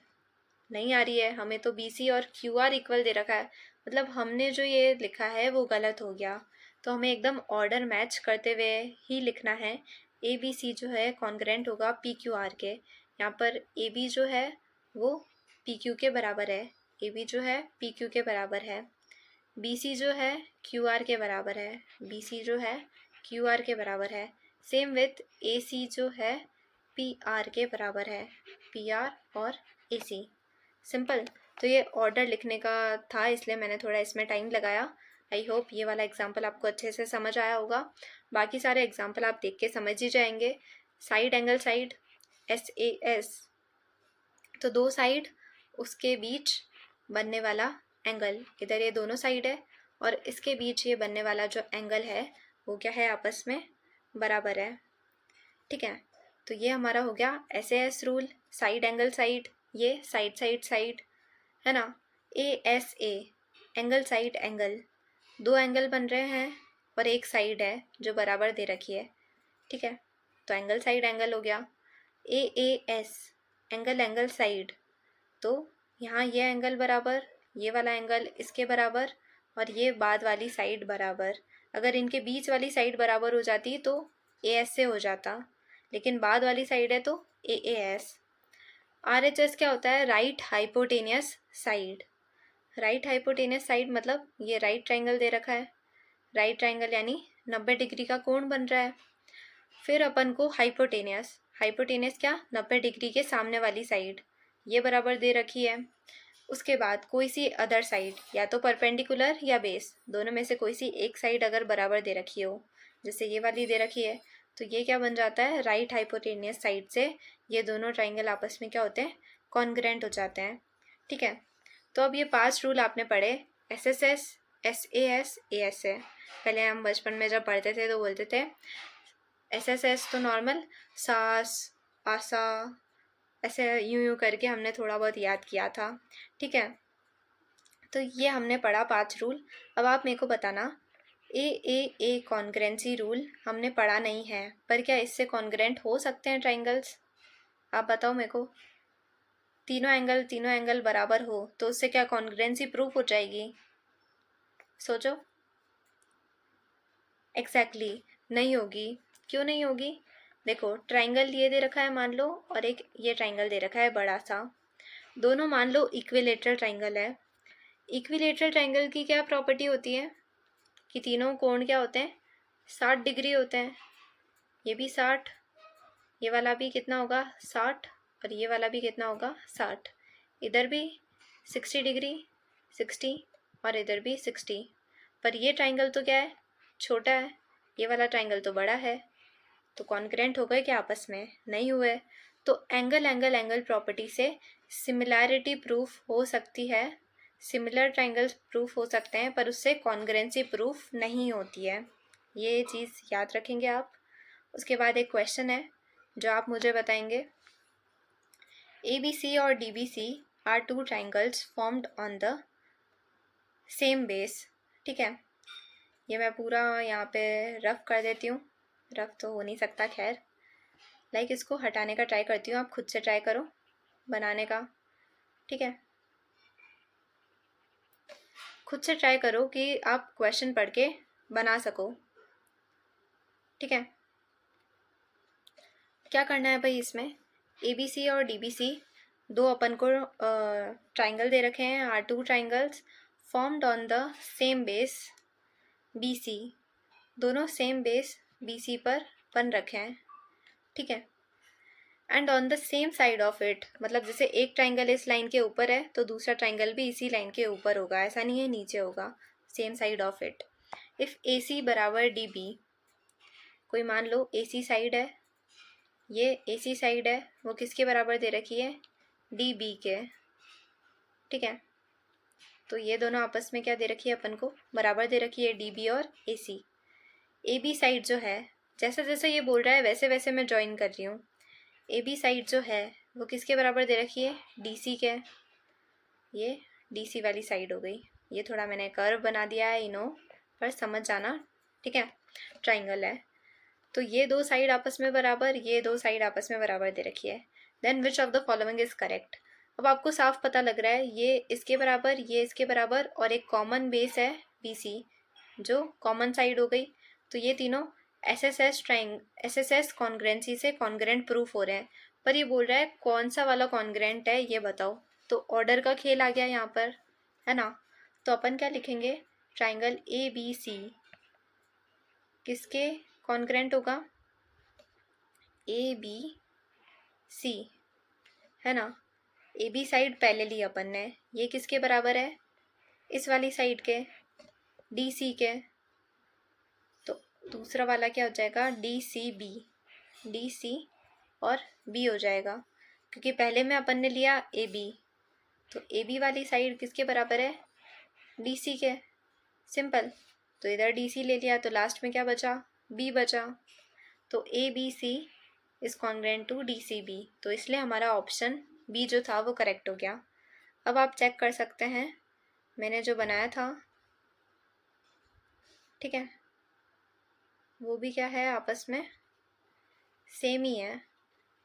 नहीं आ रही है। हमें तो BC और QR इक्वल दे रखा है, मतलब हमने जो ये लिखा है वो गलत हो गया। तो हमें एकदम ऑर्डर मैच करते हुए ही लिखना है। ABC जो है कॉन्ग्रेंट होगा PQR के। यहाँ पर AB जो है वो PQ के बराबर है, AB जो है PQ के बराबर है, BC जो है QR के बराबर है, BC जो है QR के बराबर है। सेम विथ AC जो है PR के बराबर है, PR और AC। सिंपल। तो ये ऑर्डर लिखने का था, इसलिए मैंने थोड़ा इसमें टाइम लगाया। आई होप ये वाला एग्जाम्पल आपको अच्छे से समझ आया होगा। बाकी सारे एग्जाम्पल आप देख के समझ ही जाएंगे। साइड एंगल साइड SAS, तो दो साइड उसके बीच बनने वाला एंगल, इधर ये दोनों साइड है और इसके बीच ये बनने वाला जो एंगल है वो क्या है, आपस में बराबर है। ठीक है, तो ये हमारा हो गया SAS rule, side angle side, ये साइड साइड साइड है ना। ASA एंगल साइड एंगल, दो एंगल बन रहे हैं और एक साइड है जो बराबर दे रखी है। ठीक है, तो एंगल साइड एंगल हो गया। AAS एंगल एंगल साइड, तो यहाँ ये एंगल बराबर, ये वाला एंगल इसके बराबर और ये बाद वाली साइड बराबर। अगर इनके बीच वाली साइड बराबर हो जाती तो AS से हो जाता, लेकिन बाद वाली साइड है तो AAS। RHS क्या होता है? Right hypotenuse side. Right hypotenuse side मतलब ये राइट ट्राइंगल दे रखा है, राइट ट्राइंगल यानी 90 डिग्री का कोण बन रहा है। फिर अपन को हाइपोटेनियस, हाइपोटेनियस क्या, 90 डिग्री के सामने वाली साइड, ये बराबर दे रखी है। उसके बाद कोई सी अदर साइड, या तो परपेंडिकुलर या बेस, दोनों में से कोई सी एक साइड अगर बराबर दे रखी हो, जैसे ये वाली दे रखी है, तो ये क्या बन जाता है, राइट हाइपोटेनियस साइड से ये दोनों ट्राइंगल आपस में क्या होते हैं, कॉन्ग्रेंट हो जाते हैं। ठीक है, तो अब ये 5 रूल आपने पढ़े, SSS, SAS, ASA। पहले हम बचपन में जब पढ़ते थे तो बोलते थे SSS तो नॉर्मल सास आसा ऐसे यूं करके हमने थोड़ा बहुत याद किया था। ठीक है, तो ये हमने पढ़ा 5 रूल। अब आप मेरे को बताना, AAA कॉन्ग्रेंसी रूल हमने पढ़ा नहीं है, पर क्या इससे कॉन्ग्रेंट हो सकते हैं ट्राइंगल्स? आप बताओ मेरे को। तीनों एंगल बराबर हो तो उससे क्या कॉन्ग्रेंसी प्रूफ हो जाएगी? सोचो। एग्जैक्टली नहीं होगी। क्यों नहीं होगी? देखो, ट्राइंगल ये दे रखा है मान लो, और एक ये ट्राइंगल दे रखा है बड़ा सा, दोनों मान लो इक्विलेटरल ट्राइंगल है। इक्विलेटरल ट्राइंगल की क्या प्रॉपर्टी होती है कि तीनों कोण क्या होते हैं, 60 डिग्री होते हैं। ये भी 60, ये वाला भी कितना होगा, 60, और ये वाला भी कितना होगा, 60। इधर भी 60 डिग्री, 60, और इधर भी 60। पर ये ट्राइंगल तो क्या है, छोटा है, ये वाला ट्राइंगल तो बड़ा है, तो कॉन्ग्रेंट हो गए क्या आपस में? नहीं हुए। तो एंगल एंगल एंगल प्रॉपर्टी से सिमिलैरिटी प्रूफ हो सकती है, सिमिलर ट्राइंगल्स प्रूफ हो सकते हैं, पर उससे कॉन्ग्रेंसी प्रूफ नहीं होती है। ये चीज़ याद रखेंगे आप। उसके बाद एक क्वेश्चन है जो आप मुझे बताएंगे, ABC और DBC are two triangles formed on the same base. ठीक है, ये मैं पूरा यहाँ पे रफ कर देती हूँ, रफ तो हो नहीं सकता, खैर इसको हटाने का ट्राई करती हूँ, आप खुद से ट्राई करो बनाने का। ठीक है, खुद से ट्राई करो कि आप क्वेश्चन पढ़ के बना सको। ठीक है, क्या करना है भाई, इसमें ABC और DBC दो अपन को ट्राइंगल दे रखे हैं, are two triangles formed on the same base BC, दोनों सेम बेस BC पर बन रखे हैं। ठीक है, and on the same side of it, मतलब जैसे एक ट्राइंगल इस लाइन के ऊपर है तो दूसरा ट्राइंगल भी इसी लाइन के ऊपर होगा, ऐसा नहीं है नीचे होगा, same side of it. If AC बराबर DB, कोई मान लो AC साइड है, ये AC साइड है, वो किसके बराबर दे रखी है, DB के। ठीक है, तो ये दोनों आपस में क्या दे रखी है अपन को, बराबर दे रखी है, DB और AC। AB साइड जो है, जैसे जैसे ये बोल रहा है वैसे वैसे मैं ज्वाइन कर रही हूँ। AB साइड जो है वो किसके बराबर दे रखी है, DC के, ये DC वाली साइड हो गई। ये थोड़ा मैंने कर्व बना दिया है, इनो, पर समझ जाना। ठीक है, ट्राइंगल है तो ये दो साइड आपस में बराबर, ये दो साइड आपस में बराबर दे रखी है। Then which of the following is correct. अब आपको साफ पता लग रहा है ये इसके बराबर, ये इसके बराबर, और एक कॉमन बेस है BC जो कॉमन साइड हो गई। तो ये तीनों SSS कॉन्ग्रेंसी से कॉन्ग्रेंट प्रूफ हो रहे हैं। पर ये बोल रहा है कौन सा वाला कॉन्ग्रेंट है ये बताओ, तो ऑर्डर का खेल आ गया यहाँ पर, है ना। तो अपन क्या लिखेंगे, ट्राइंगल ABC किसके कॉन्ग्रेंट होगा, ABC, है ना। AB साइड पहले ली अपन ने, ये किसके बराबर है, इस वाली साइड के, DC के। तो दूसरा वाला क्या हो जाएगा, DCB, DC और B हो जाएगा, क्योंकि पहले में अपन ने लिया AB, तो AB वाली साइड किसके बराबर है, DC के, सिंपल। तो इधर DC ले लिया तो लास्ट में क्या बचा, B बचा। तो ABC is congruent to DCB, तो इसलिए हमारा ऑप्शन B जो था वो करेक्ट हो गया। अब आप चेक कर सकते हैं मैंने जो बनाया था, ठीक है, वो भी क्या है, आपस में सेम ही है।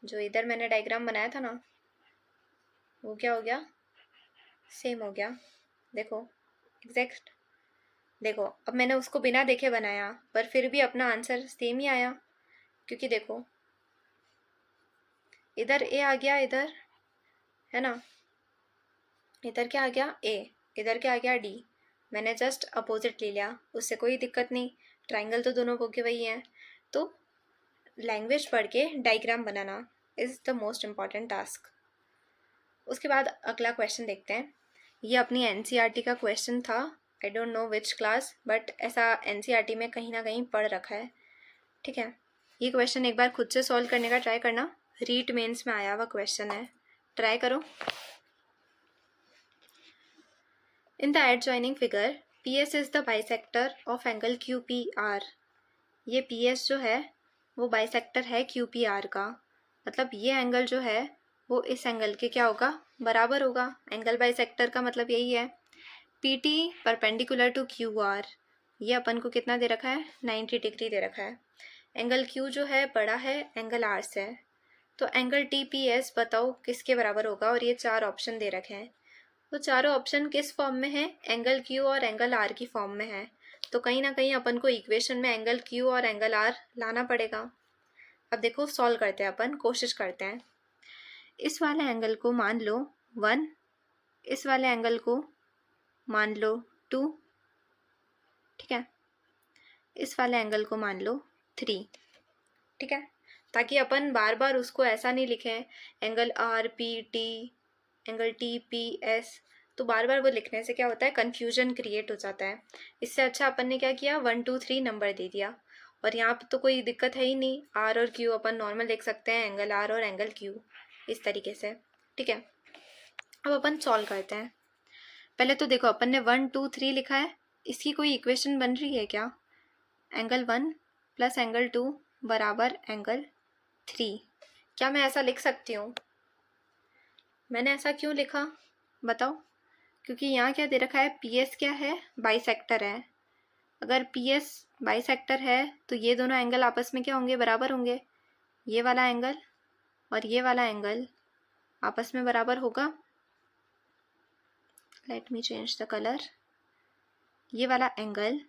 जो इधर मैंने डायग्राम बनाया था ना, वो क्या हो गया, सेम हो गया। देखो एग्जैक्ट, देखो अब मैंने उसको बिना देखे बनाया पर फिर भी अपना आंसर सेम ही आया, क्योंकि देखो इधर A आ गया, इधर, है ना, इधर क्या आ गया A, इधर क्या आ गया D, मैंने जस्ट अपोजिट ले लिया, उससे कोई दिक्कत नहीं, ट्राइंगल तो दोनों के वही हैं। तो लैंग्वेज पढ़ के diagram banana is the most important task. उसके बाद अगला क्वेश्चन देखते हैं, ये अपनी NCERT का क्वेश्चन था, I don't know which class, but ऐसा NCERT में कहीं ना कहीं पढ़ रखा है। ठीक है, ये क्वेश्चन एक बार खुद से सॉल्व करने का ट्राई करना, रीट मेंस में आया हुआ क्वेश्चन है, ट्राई करो। In the adjoining figure PS is the bisector of angle QPR। ये PS जो है वो बाइसेक्टर है QPR का, मतलब ये एंगल जो है वो इस एंगल के क्या होगा, बराबर होगा। एंगल बाइसेक्टर का मतलब यही है। PT परपेंडिकुलर टू QR, ये अपन को कितना दे रखा है, 90 डिग्री दे रखा है। एंगल Q जो है बड़ा है एंगल R से, तो एंगल TPS बताओ किसके बराबर होगा, और ये चार ऑप्शन दे रखे हैं। तो चारों ऑप्शन किस फॉर्म में है, एंगल Q और एंगल R की फॉर्म में है। तो कहीं ना कहीं अपन को इक्वेशन में एंगल Q और एंगल R लाना पड़ेगा। अब देखो सॉल्व करते हैं अपन, कोशिश करते हैं। इस वाले एंगल को मान लो 1, इस वाले एंगल को मान लो 2, ठीक है, इस वाले एंगल को मान लो 3, ठीक है, ताकि अपन बार बार उसको ऐसा नहीं लिखें एंगल RPT, एंगल TPS, तो बार बार वो लिखने से क्या होता है, कन्फ्यूजन क्रिएट हो जाता है। इससे अच्छा अपन ने क्या किया, 1 2 3 नंबर दे दिया, और यहाँ पर तो कोई दिक्कत है ही नहीं, R और Q अपन नॉर्मल लिख सकते हैं, एंगल R और एंगल Q, इस तरीके से। ठीक है, अब अपन सॉल्व करते हैं। पहले तो देखो अपन ने 1 2 3 लिखा है, इसकी कोई इक्वेशन बन रही है क्या, एंगल 1 प्लस एंगल 2 बराबर एंगल 3। क्या मैं ऐसा लिख सकती हूँ? मैंने ऐसा क्यों लिखा बताओ? क्योंकि यहाँ क्या दे रखा है, PS क्या है, बाइसेक्टर है। अगर PS बाइसेक्टर है तो ये दोनों एंगल आपस में क्या होंगे, बराबर होंगे। ये वाला एंगल और ये वाला एंगल आपस में बराबर होगा। Let me change the colour. ये वाला एंगल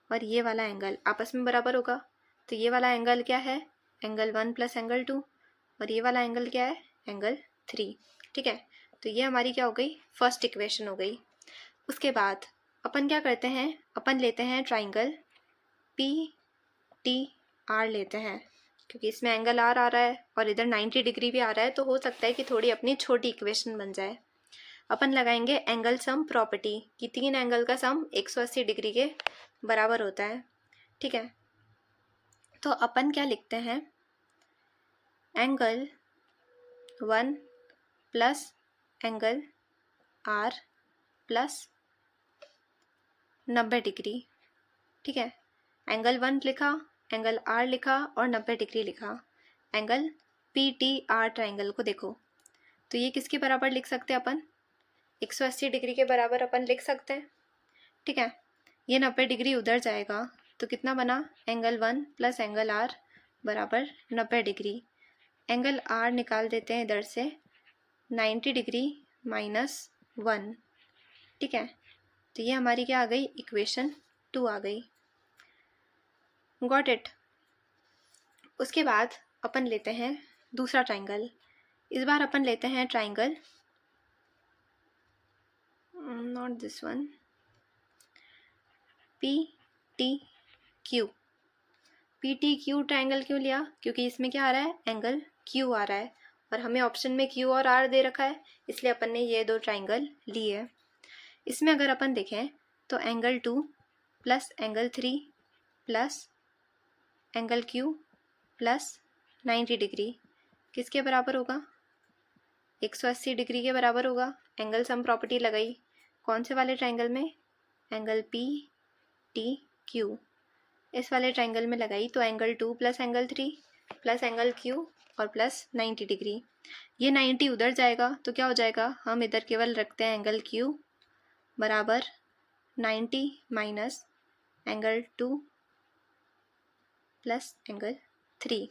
और ये वाला एंगल आपस में बराबर होगा। तो ये वाला एंगल क्या है, एंगल 1 प्लस एंगल 2, और ये वाला एंगल क्या है, एंगल 3। ठीक है, तो ये हमारी क्या हो गई, फर्स्ट इक्वेशन हो गई। उसके बाद अपन क्या करते हैं, अपन लेते हैं ट्राइंगल PTR लेते हैं, क्योंकि इसमें एंगल R आ रहा है और इधर 90 डिग्री भी आ रहा है, तो हो सकता है कि थोड़ी अपनी छोटी इक्वेशन बन जाए। अपन लगाएंगे एंगल सम प्रॉपर्टी कि 3 एंगल का सम 180 डिग्री के बराबर होता है। ठीक है, तो अपन क्या लिखते हैं, angle 1 plus angle R plus 90 degree. ठीक है, एंगल 1 लिखा, एंगल R लिखा और 90 डिग्री लिखा। एंगल PTR ट्राइंगल को देखो, तो ये किसके बराबर लिख सकते हैं अपन, 180 डिग्री के बराबर अपन लिख सकते हैं। ठीक है, ये 90 डिग्री उधर जाएगा तो कितना बना, एंगल 1 प्लस एंगल R बराबर 90 डिग्री। एंगल R निकाल देते हैं इधर से, 90 डिग्री माइनस 1। ठीक है, तो ये हमारी क्या आ गई, इक्वेशन 2 आ गई। Got it. उसके बाद अपन लेते हैं दूसरा ट्राइंगल। इस बार अपन लेते हैं triangle, not this one, PTQ। PTQ triangle क्यों लिया, क्योंकि इसमें क्या आ रहा है, एंगल Q आ रहा है और हमें ऑप्शन में Q और R दे रखा है, इसलिए अपन ने ये दो ट्राइंगल लिए। इसमें अगर अपन देखें तो angle 2 plus angle 3 plus angle Q plus 90 degree किसके बराबर होगा, 180 डिग्री के बराबर होगा। एंगल सम प्रॉपर्टी लगाई, कौन से वाले ट्राइंगल में, एंगल PTQ, इस वाले ट्राइंगल में लगाई। तो angle 2 plus angle 3 plus angle Q और प्लस 90 डिग्री। ये 90 उधर जाएगा तो क्या हो जाएगा, हम इधर केवल रखते हैं एंगल Q बराबर 90 माइनस एंगल 2 प्लस एंगल 3,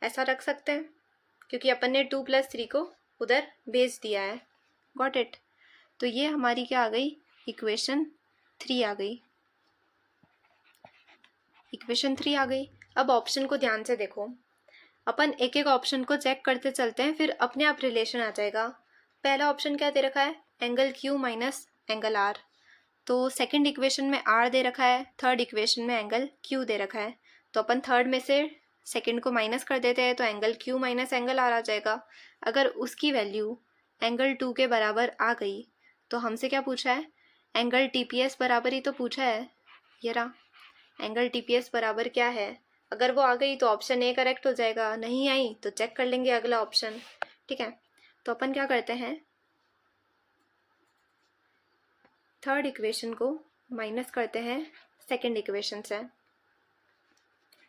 ऐसा रख सकते हैं क्योंकि अपन ने 2 प्लस 3 को उधर भेज दिया है। Got it. तो ये हमारी क्या आ गई, इक्वेशन 3 आ गई, इक्वेशन 3 आ गई। अब ऑप्शन को ध्यान से देखो, अपन एक एक ऑप्शन को चेक करते चलते हैं, फिर अपने आप रिलेशन आ जाएगा। पहला ऑप्शन क्या दे रखा है, angle Q minus angle R, तो सेकंड इक्वेशन में R दे रखा है, थर्ड इक्वेशन में एंगल Q दे रखा है। तो अपन थर्ड में से सेकंड को माइनस कर देते हैं, तो angle Q minus angle R आ जाएगा। अगर उसकी वैल्यू एंगल 2 के बराबर आ गई तो हमसे क्या पूछा है, एंगल TPS बराबर ही तो पूछा है। ये रहा, एंगल TPS बराबर क्या है, अगर वो आ गई तो ऑप्शन ए करेक्ट हो जाएगा, नहीं आई तो चेक कर लेंगे अगला ऑप्शन। ठीक है, तो अपन क्या करते हैं, थर्ड इक्वेशन को माइनस करते हैं सेकंड इक्वेशन से।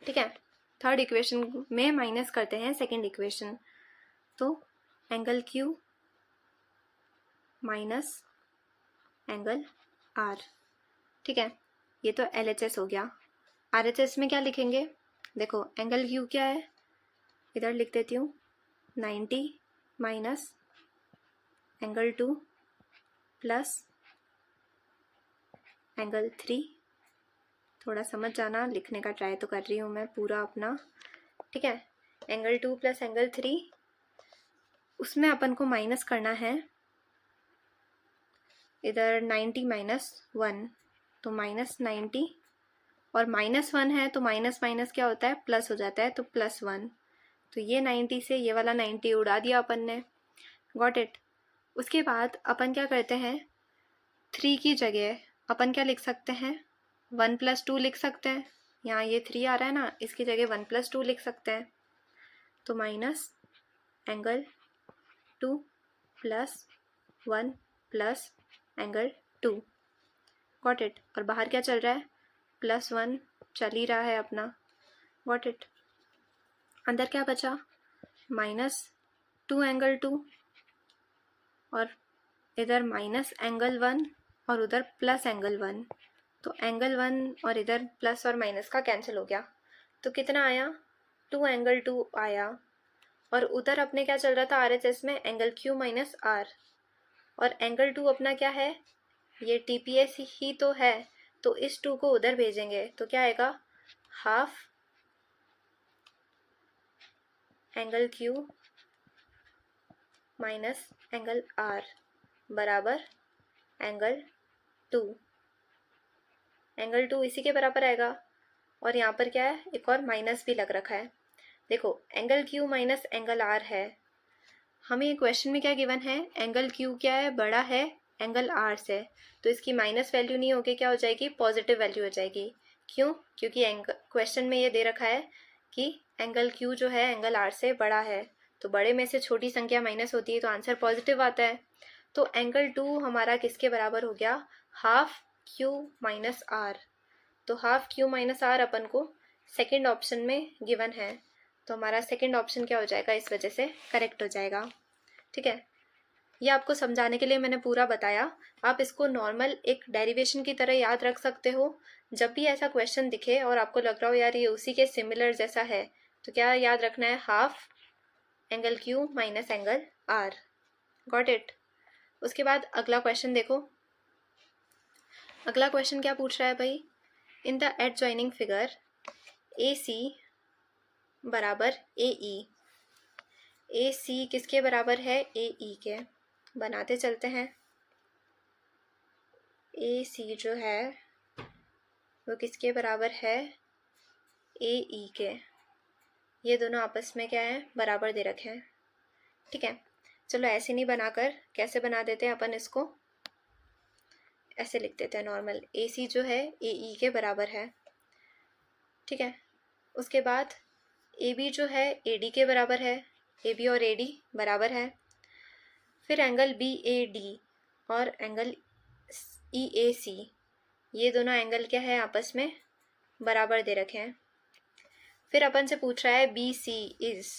ठीक है, थर्ड इक्वेशन में माइनस करते हैं सेकंड इक्वेशन, तो angle Q minus angle R। ठीक है, ये तो LHS हो गया। RHS में क्या लिखेंगे, देखो एंगल Q क्या है, इधर लिख देती हूँ 90 माइनस एंगल 2 प्लस एंगल 3। थोड़ा समझ जाना, लिखने का ट्राई तो कर रही हूँ मैं पूरा अपना। ठीक है, एंगल 2 प्लस एंगल 3, उसमें अपन को माइनस करना है इधर 90 माइनस 1, तो माइनस 90 और माइनस 1 है तो माइनस माइनस क्या होता है, प्लस हो जाता है, तो प्लस 1। तो ये 90 से ये वाला 90 उड़ा दिया अपन ने। Got it. उसके बाद अपन क्या करते हैं, 3 की जगह अपन क्या लिख सकते हैं, 1 प्लस 2 लिख सकते हैं। यहाँ ये 3 आ रहा है ना, इसकी जगह 1 प्लस 2 लिख सकते हैं। तो minus angle 2 plus 1 plus angle 2। Got it. और बाहर क्या चल रहा है, प्लस 1 चल ही रहा है अपना। Got it. अंदर क्या बचा, -2 एंगल 2 और इधर -एंगल 1 और उधर +एंगल 1। तो एंगल 1 और इधर प्लस और माइनस का कैंसिल हो गया, तो कितना आया, 2 एंगल 2 आया। और उधर अपने क्या चल रहा था RHS में, एंगल Q माइनस R, और एंगल 2 अपना क्या है, ये TPS ही तो है, तो इस 2 को उधर भेजेंगे तो क्या आएगा, half angle Q minus angle R बराबर एंगल 2। एंगल 2 इसी के बराबर आएगा, और यहाँ पर क्या है, एक और माइनस भी लग रखा है। देखो angle Q minus angle R है, हमें क्वेश्चन में क्या गिवन है, एंगल Q क्या है, बड़ा है एंगल R से, तो इसकी माइनस वैल्यू नहीं होगी, क्या हो जाएगी, पॉजिटिव वैल्यू हो जाएगी। क्यों, क्योंकि क्वेश्चन में ये दे रखा है कि एंगल Q जो है एंगल R से बड़ा है, तो बड़े में से छोटी संख्या माइनस होती है तो आंसर पॉजिटिव आता है। तो एंगल 2 हमारा किसके बराबर हो गया, हाफ Q माइनस R। तो हाफ Q माइनस R अपन को सेकेंड ऑप्शन में गिवन है, तो हमारा सेकेंड ऑप्शन क्या हो जाएगा, इस वजह से करेक्ट हो जाएगा। ठीक है, ये आपको समझाने के लिए मैंने पूरा बताया। आप इसको नॉर्मल एक डेरिवेशन की तरह याद रख सकते हो। जब भी ऐसा क्वेश्चन दिखे और आपको लग रहा हो यार ये उसी के सिमिलर जैसा है, तो क्या याद रखना है, half angle Q minus angle R। Got it. उसके बाद अगला क्वेश्चन देखो। अगला क्वेश्चन क्या पूछ रहा है भाई, in the adjoining figure AC बराबर AE। AC किसके बराबर है, AE के। बनाते चलते हैं। AC जो है वो किसके बराबर है, AE के। ये दोनों आपस में क्या है, बराबर दे रखे हैं। ठीक है, चलो ऐसे नहीं बनाकर कैसे बना देते हैं अपन, इसको ऐसे लिख देते हैं नॉर्मल, AC जो है AE के बराबर है। ठीक है, उसके बाद AB जो है AD के बराबर है, AB और AD बराबर है। फिर एंगल BAD और एंगल EAC, ये दोनों एंगल क्या है, आपस में बराबर दे रखे हैं। फिर अपन से पूछ रहा है BC इज,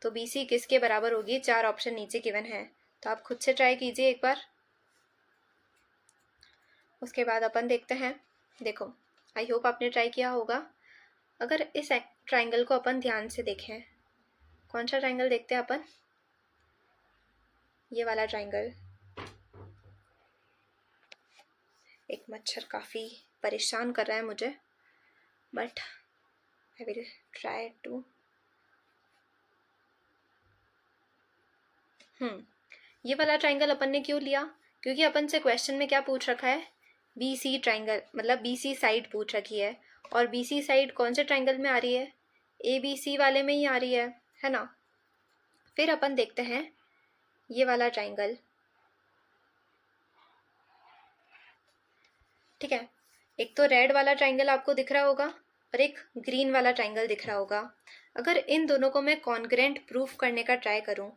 तो BC किसके बराबर होगी, 4 ऑप्शन नीचे गिवन है, तो आप खुद से ट्राई कीजिए एक बार। उसके बाद अपन देखते हैं। देखो आई होप आपने ट्राई किया होगा। अगर इस ट्राइंगल को अपन ध्यान से देखें, कौन सा ट्राइंगल देखते हैं अपन, ये वाला ट्राइंगल। एक मच्छर काफ़ी परेशान कर रहा है मुझे, but I will try to. ये वाला ट्राइंगल अपन ने क्यों लिया, क्योंकि अपन से क्वेश्चन में क्या पूछ रखा है, BC ट्राइंगल, मतलब BC साइड पूछ रखी है, और BC साइड कौन से ट्राइंगल में आ रही है, ABC वाले में ही आ रही है ना। फिर अपन देखते हैं ये वाला ट्राइंगल। ठीक है, एक तो रेड वाला ट्राइंगल आपको दिख रहा होगा और एक ग्रीन वाला ट्राइंगल दिख रहा होगा। अगर इन दोनों को मैं कॉन्ग्रेंट प्रूफ करने का ट्राई करूं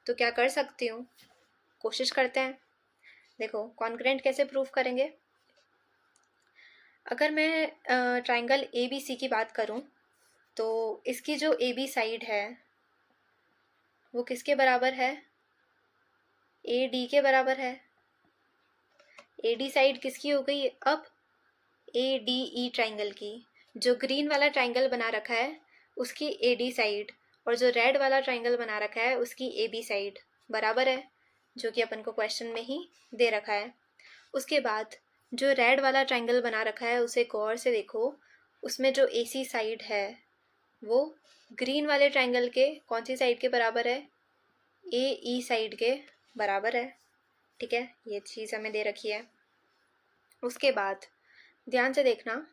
तो क्या कर सकती हूँ, कोशिश करते हैं। देखो कॉन्ग्रेंट कैसे प्रूफ करेंगे। अगर मैं ट्राइंगल ABC की बात करूं तो इसकी जो AB साइड है वो किसके बराबर है, AD के बराबर है। AD साइड किसकी हो गई अब, ADE ट्राइंगल की। जो ग्रीन वाला ट्राइंगल बना रखा है उसकी AD साइड, और जो रेड वाला ट्राइंगल बना रखा है उसकी AB साइड बराबर है, जो कि अपन को क्वेश्चन में ही दे रखा है। उसके बाद जो रेड वाला ट्राइंगल बना रखा है उसे गौर से देखो, उसमें जो AC साइड है वो ग्रीन वाले ट्राइंगल के कौन सी साइड के बराबर है, AE साइड के बराबर है। ठीक है, ये चीज़ हमें दे रखी है। उसके बाद ध्यान से देखना,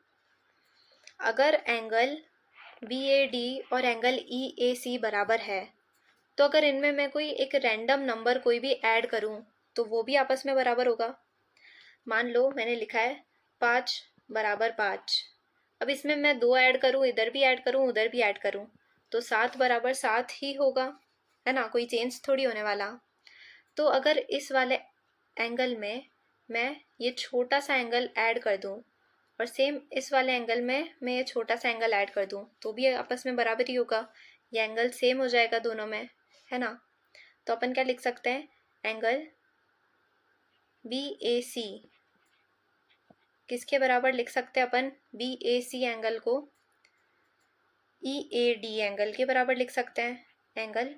अगर एंगल BAD और एंगल EAC बराबर है तो अगर इनमें मैं कोई एक रैंडम नंबर कोई भी ऐड करूं तो वो भी आपस में बराबर होगा। मान लो मैंने लिखा है 5 बराबर 5, अब इसमें मैं 2 ऐड करूं, इधर भी ऐड करूं उधर भी ऐड करूं, तो 7 बराबर 7 ही होगा, है ना, कोई चेंज थोड़ी होने वाला। तो अगर इस वाले एंगल में मैं ये छोटा सा एंगल ऐड कर दूं और सेम इस वाले एंगल में मैं ये छोटा सा एंगल ऐड कर दूं तो भी आपस में बराबर ही होगा। ये एंगल सेम हो जाएगा दोनों में, है ना। तो अपन क्या लिख सकते हैं, एंगल BAC किसके बराबर लिख सकते हैं अपन, BAC एंगल को EAD एंगल के बराबर लिख सकते हैं, एंगल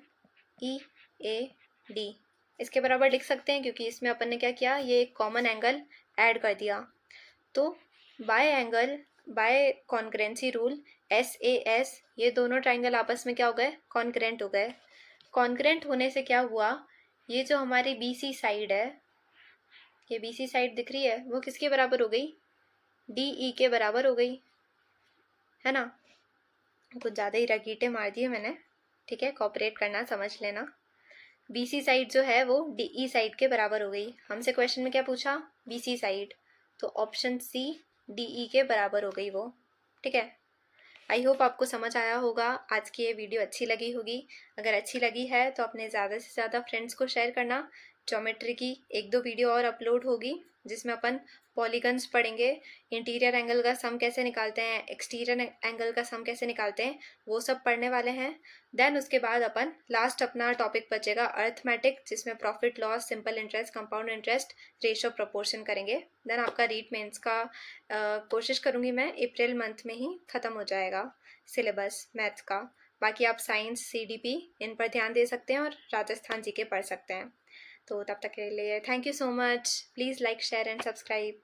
EAD इसके बराबर लिख सकते हैं, क्योंकि इसमें अपन ने क्या किया, ये एक कॉमन एंगल ऐड कर दिया। तो बाय कॉन्करेंसी रूल SAS ये दोनों ट्राइंगल आपस में क्या हो गए, कॉन्करेंट हो गए। कॉन्करेंट होने से क्या हुआ, ये जो हमारी BC साइड है, ये BC साइड दिख रही है, वो किसके बराबर हो गई, DE के बराबर हो गई, है ना। कुछ ज़्यादा ही रगीटे मार दिए मैंने, ठीक है, कॉपरेट करना, समझ लेना। BC साइड जो है वो DE साइड के बराबर हो गई। हमसे क्वेश्चन में क्या पूछा, BC साइड, तो ऑप्शन C DE के बराबर हो गई वो, ठीक है। आई होप आपको समझ आया होगा। आज की ये वीडियो अच्छी लगी होगी। अगर अच्छी लगी है तो अपने ज़्यादा से ज़्यादा फ्रेंड्स को शेयर करना। ज्योमेट्री की 1-2 वीडियो और अपलोड होगी जिसमें अपन पॉलीगन्स पढ़ेंगे, इंटीरियर एंगल का सम कैसे निकालते हैं, एक्सटीरियर एंगल का सम कैसे निकालते हैं, वो सब पढ़ने वाले हैं। देन उसके बाद अपन लास्ट अपना टॉपिक बचेगा अर्थमेटिक, जिसमें profit loss, simple interest, compound interest, ratio proportion करेंगे। देन आपका रीट मेंस का कोशिश करूँगी मैं, अप्रैल मंथ में ही ख़त्म हो जाएगा सिलेबस मैथ्स का। बाकी आप साइंस, CDP इन पर ध्यान दे सकते हैं और राजस्थान जी के पढ़ सकते हैं। तो तब तक के लिए thank you so much. Please like, share and subscribe.